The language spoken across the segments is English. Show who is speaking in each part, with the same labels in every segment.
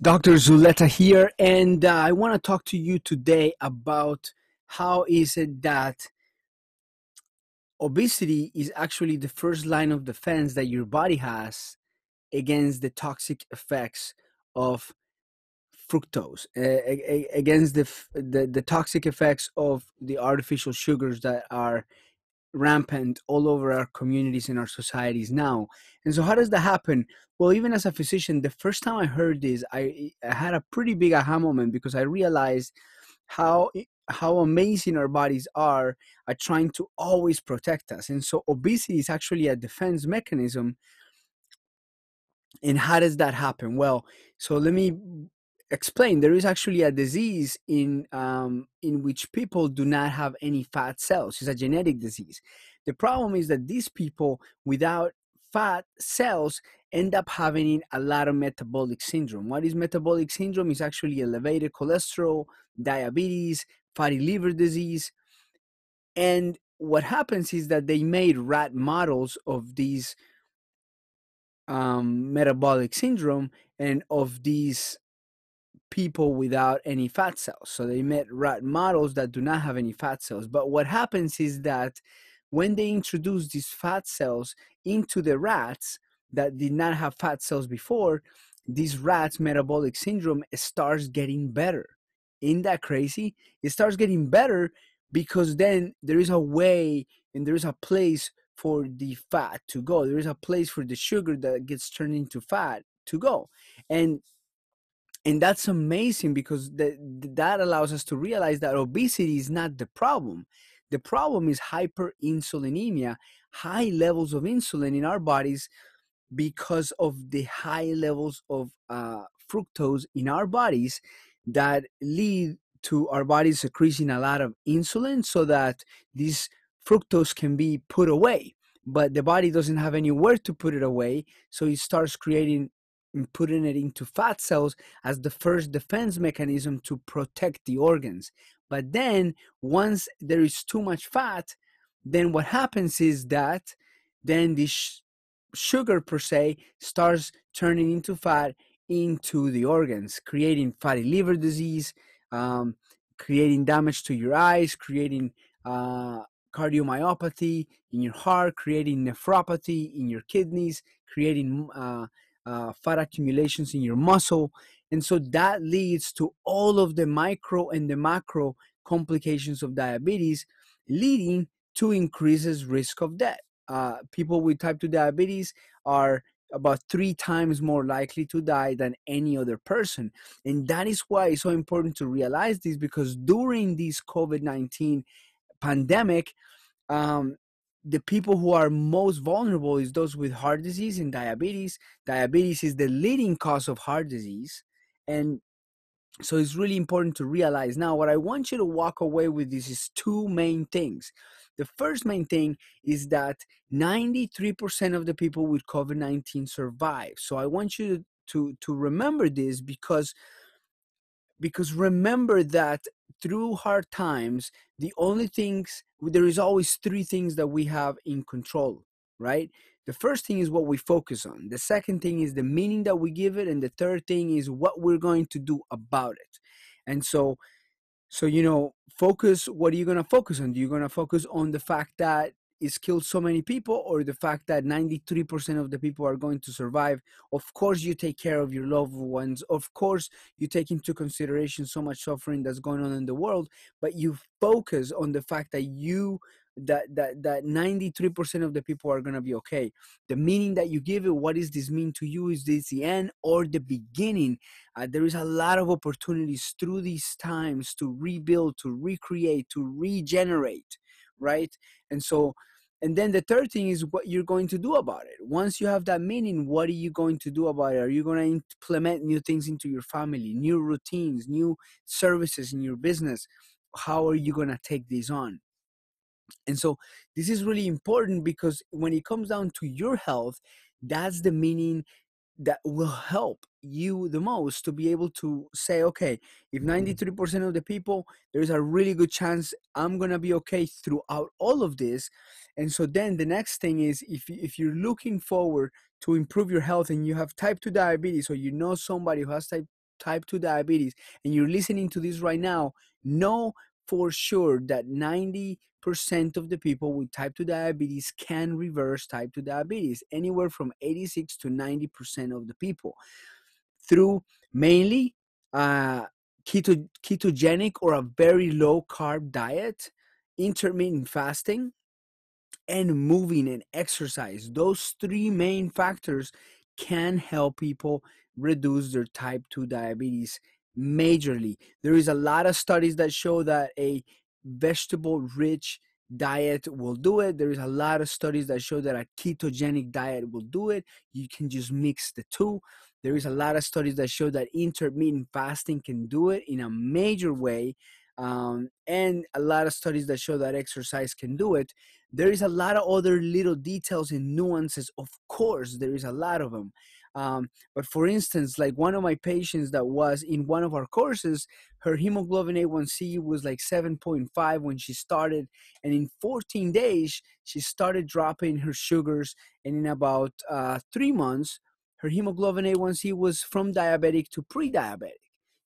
Speaker 1: Dr. Zuleta here, and I want to talk to you today about how is it that obesity is actually the first line of defense that your body has against the toxic effects of fructose, against the toxic effects of the artificial sugars that are rampant all over our communities and our societies now. And so, how does that happen? Well, even as a physician, the first time I heard this, I had a pretty big aha moment because I realized how amazing our bodies are at trying to always protect us. And so, obesity is actually a defense mechanism. And how does that happen? Well, so let me explain. There is actually a disease in which people do not have any fat cells. It's a genetic disease. The problem is that these people without fat cells end up having a lot of metabolic syndrome. What is metabolic syndrome? Is actually elevated cholesterol, diabetes, fatty liver disease. And what happens is that they made rat models of these metabolic syndrome and of these people without any fat cells. So they made rat models that do not have any fat cells. But what happens is that when they introduce these fat cells into the rats that did not have fat cells before, these rats' metabolic syndrome starts getting better. Isn't that crazy? It starts getting better because then there is a way and there is a place for the fat to go. There is a place for the sugar that gets turned into fat to go. And that's amazing because that allows us to realize that obesity is not the problem. The problem is hyperinsulinemia, high levels of insulin in our bodies because of the high levels of fructose in our bodies that lead to our bodies secreting a lot of insulin so that this fructose can be put away. But the body doesn't have anywhere to put it away, so it starts creating and putting it into fat cells as the first defense mechanism to protect the organs. But then once there is too much fat, then what happens is that then this sugar per se starts turning into fat into the organs, creating fatty liver disease, um, creating damage to your eyes, creating cardiomyopathy in your heart, creating nephropathy in your kidneys, creating fat accumulations in your muscle. And so that leads to all of the micro and the macro complications of diabetes, leading to increases risk of death. People with type 2 diabetes are about 3 times more likely to die than any other person. And that is why it's so important to realize this, because during this COVID-19 pandemic, um, the people who are most vulnerable is those with heart disease and diabetes. Diabetes is the leading cause of heart disease. And so it's really important to realize. Now, what I want you to walk away with this is two main things. The first main thing is that 93% of the people with COVID-19 survive. So I want you to remember this, because remember that through hard times, there is always three things that we have in control, right? The first thing is what we focus on. The second thing is the meaning that we give it. And the third thing is what we're going to do about it. And so, focus. What are you going to focus on? You're going to focus on the fact that it's killed so many people, or the fact that 93% of the people are going to survive. Of course, you take care of your loved ones. Of course, you take into consideration so much suffering that's going on in the world, but you focus on the fact that that 93% of the people are going to be okay. The meaning that you give it, what does this mean to you? Is this the end or the beginning? There is a lot of opportunities through these times to rebuild, to recreate, to regenerate, right? And so, and then the third thing is what you're going to do about it. Once you have that meaning, what are you going to do about it? Are you going to implement new things into your family, new routines, new services in your business? How are you going to take these on? And so this is really important, because when it comes down to your health, that's the meaning that will help you the most to be able to say, okay, if 93% of the people, there's a really good chance I'm going to be okay throughout all of this. And so then the next thing is, if you're looking forward to improve your health and you have type 2 diabetes, or you know somebody who has type type 2 diabetes and you're listening to this right now, know for sure that 90% of the people with type 2 diabetes can reverse type 2 diabetes, anywhere from 86 to 90% of the people, through mainly ketogenic or a very low carb diet, intermittent fasting, and moving and exercise. Those three main factors can help people reduce their type 2 diabetes majorly. There is a lot of studies that show that a vegetable rich diet will do it. There is a lot of studies that show that a ketogenic diet will do it. You can just mix the two. There is a lot of studies that show that intermittent fasting can do it in a major way. And a lot of studies that show that exercise can do it. There is a lot of other little details and nuances. Of course, there is a lot of them. But for instance, like one of my patients that was in one of our courses, her hemoglobin A1C was like 7.5 when she started. And in 14 days, she started dropping her sugars. And in about 3 months, her hemoglobin A1C was from diabetic to pre-diabetic,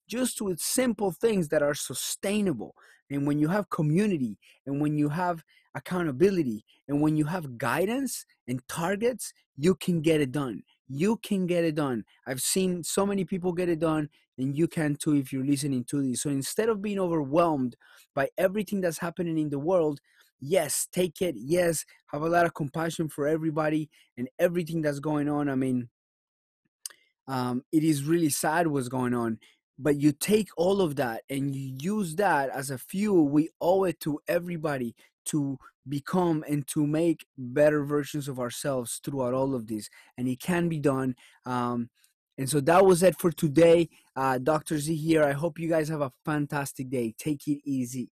Speaker 1: just with simple things that are sustainable. And when you have community, and when you have accountability, and when you have guidance and targets, you can get it done. You can get it done. I've seen so many people get it done, and you can too if you're listening to this. So instead of being overwhelmed by everything that's happening in the world, yes, take it. Yes, have a lot of compassion for everybody and everything that's going on. I mean, it is really sad what's going on, but you take all of that and you use that as a fuel. We owe it to everybody to become and to make better versions of ourselves throughout all of this, and it can be done. And so that was it for today. Dr. Z here. I hope you guys have a fantastic day. Take it easy.